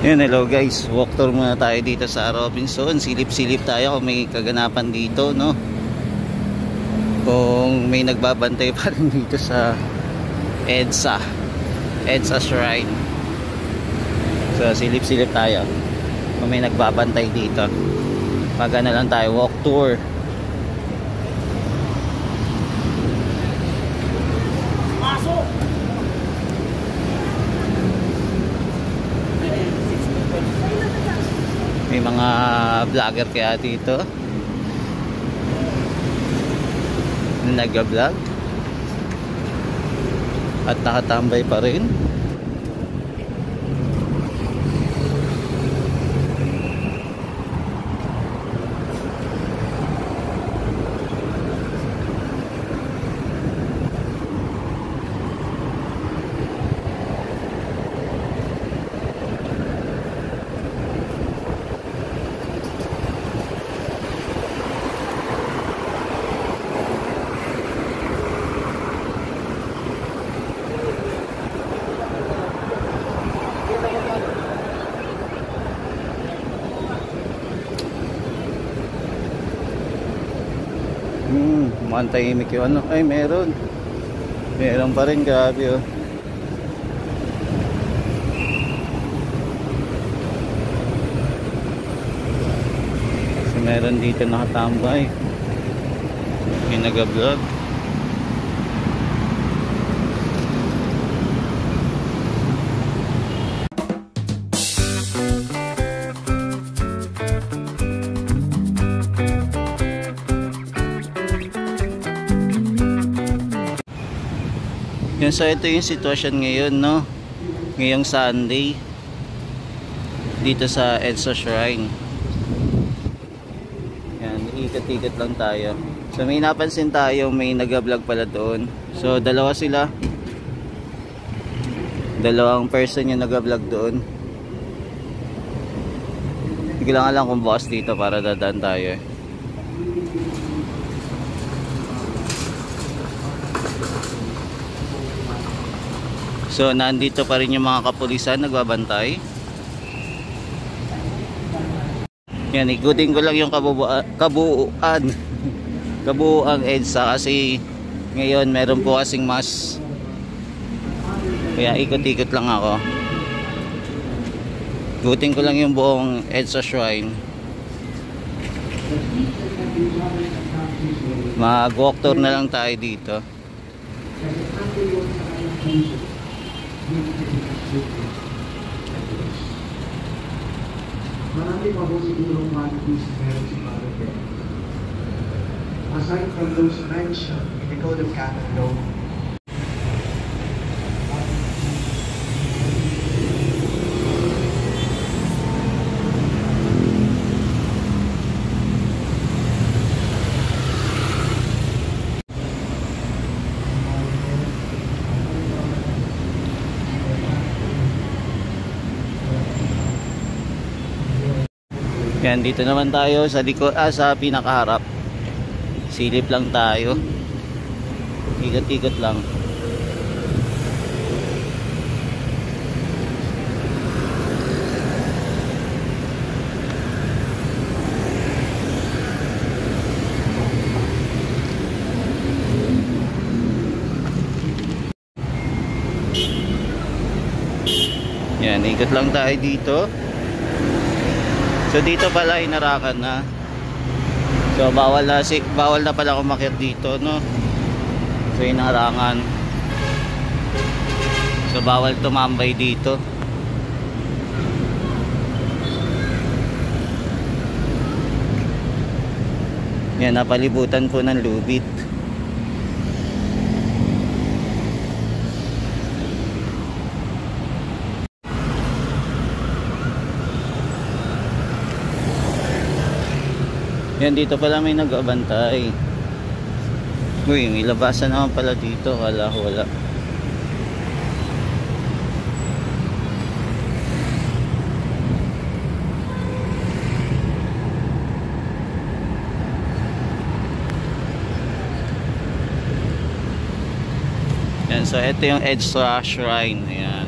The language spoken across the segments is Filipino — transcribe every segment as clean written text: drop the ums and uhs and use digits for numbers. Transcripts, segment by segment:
Yun, hello guys, walk tour muna tayo dito sa Robinson. Silip-silip tayo kung may kaganapan dito, no? Kung may nagbabantay pa rin dito sa EDSA Shrine. So silip-silip tayo kung may nagbabantay dito. Pag na lang tayo, walk tour. May mga vlogger kaya dito na nag-vlog at nakatambay pa rin. Mantahimik yung ano. Ay, meron pa rin, grabe oh. So meron dito nakatambay, may nag-vlog. Yun, so ito yung sitwasyon ngayon, no? Ngayong Sunday dito sa EDSA Shrine. Yan, ikot-ikot lang tayo. So may napansin tayo, may nag-vlog pala doon. So dalawa sila, dalawang person yung nag-vlog doon. Hindi ko lang alam kung bukas dito para dadaan tayo eh. So nandito pa rin yung mga kapulisan nagbabantay. Yan, ikutin ko lang yung kabuuang EDSA kasi ngayon meron po kasing mass. Kaya ikot-ikot lang ako. Ikutin ko lang yung buong EDSA Shrine. Mag-walk tour na lang tayo dito. Marami pa po sigurong qualities meron si Father Ben. Aside from those mentioned in the Code of Canon Law, yan, dito naman tayo sa sa pinakaharap. Silip lang tayo. Ikot-ikot lang. Yan, ikot lang tayo dito. So dito pala inarakan na. So bawal na pala umakyat dito, no? So inarangan. So bawal tumambay dito. Yan, napalibutan po ng lubid. Yan, dito pala may nag-abantay. Uy, may labasan naman pala dito. Kala ko wala. Yan, so ito yung EDSA Shrine. Ayan.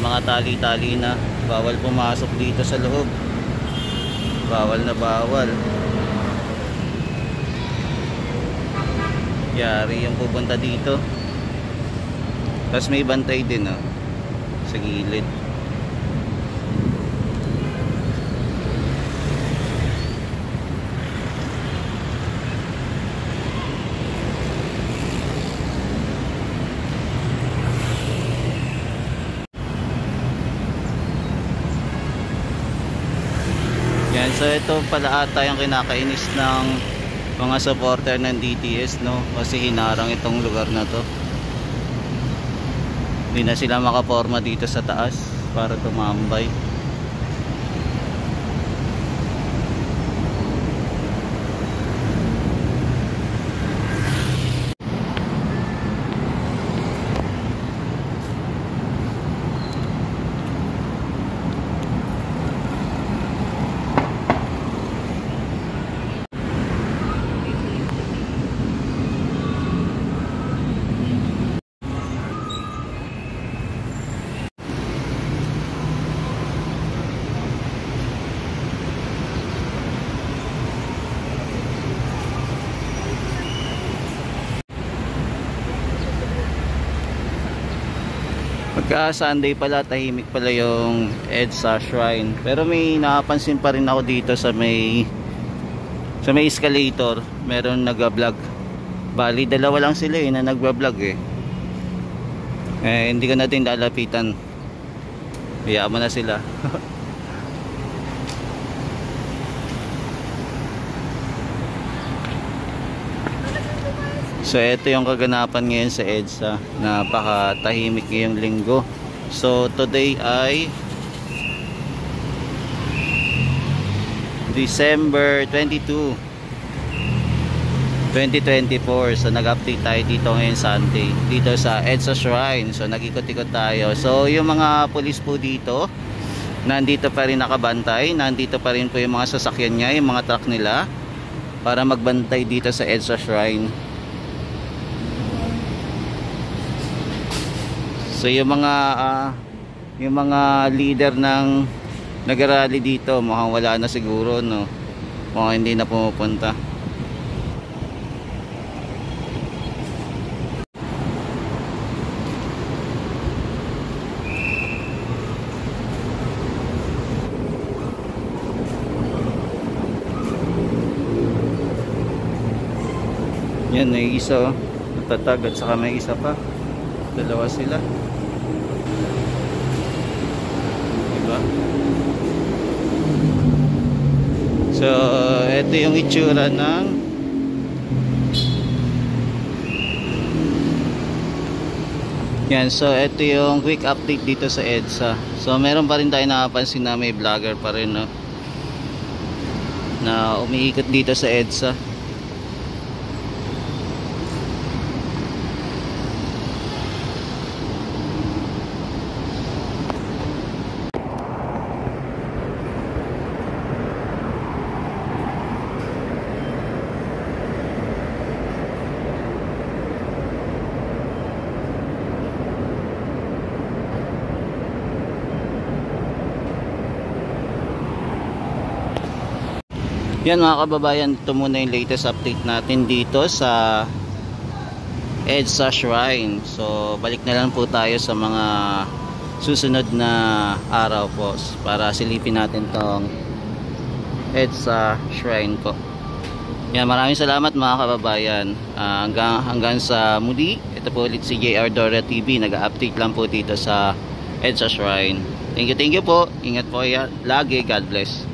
may mga tali-tali na. Bawal pumasok dito sa loob. Bawal na bawal. Yari yung pupunta dito. Tapos may bantay din, oh, sa gilid. Yan, so ito pala ata yung kinakainis ng mga supporter ng DTS, no? Kasi hinarang itong lugar na to. Hindi na sila makaporma dito sa taas para tumambay. Pagka Sunday pala, tahimik pala yung EDSA Shrine. Pero may napapansin pa rin ako dito sa may escalator. Meron nag-vlog. Bali, dalawa lang sila na nag-vlog eh. Hindi ko natin lalapitan. Hayaan mo na sila. So ito yung kaganapan ngayon sa EDSA. Napakatahimik ngayong linggo. So today ay December 22, 2024. So nag-update tayo dito ngayon Sunday dito sa EDSA Shrine. So nag-ikot-ikot tayo. So yung mga pulis po dito nandito pa rin nakabantay. Nandito pa rin po yung mga sasakyan niya, yung mga truck nila, para magbantay dito sa EDSA Shrine. So yung mga leader ng nag-rally dito mukhang wala na siguro, no? Mukhang hindi na pumupunta. Yan, may isa, oh, natatag, at saka may isa pa. Dalawa sila. So, ito yung itsura ng yan. So, ito yung quick update dito sa EDSA. So, meron pa rin tayo nakapansin na may vlogger pa rin, no, na umiikot dito sa EDSA. Yan mga kababayan, ito muna yung latest update natin dito sa EDSA Shrine. So balik na lang po tayo sa mga susunod na araw po para silipin natin tong EDSA Shrine po. Yan, maraming salamat mga kababayan. Hanggang sa muli, ito po ulit si JR Dora TV. Nag-update lang po dito sa EDSA Shrine. Thank you po. Ingat po lagi. God bless.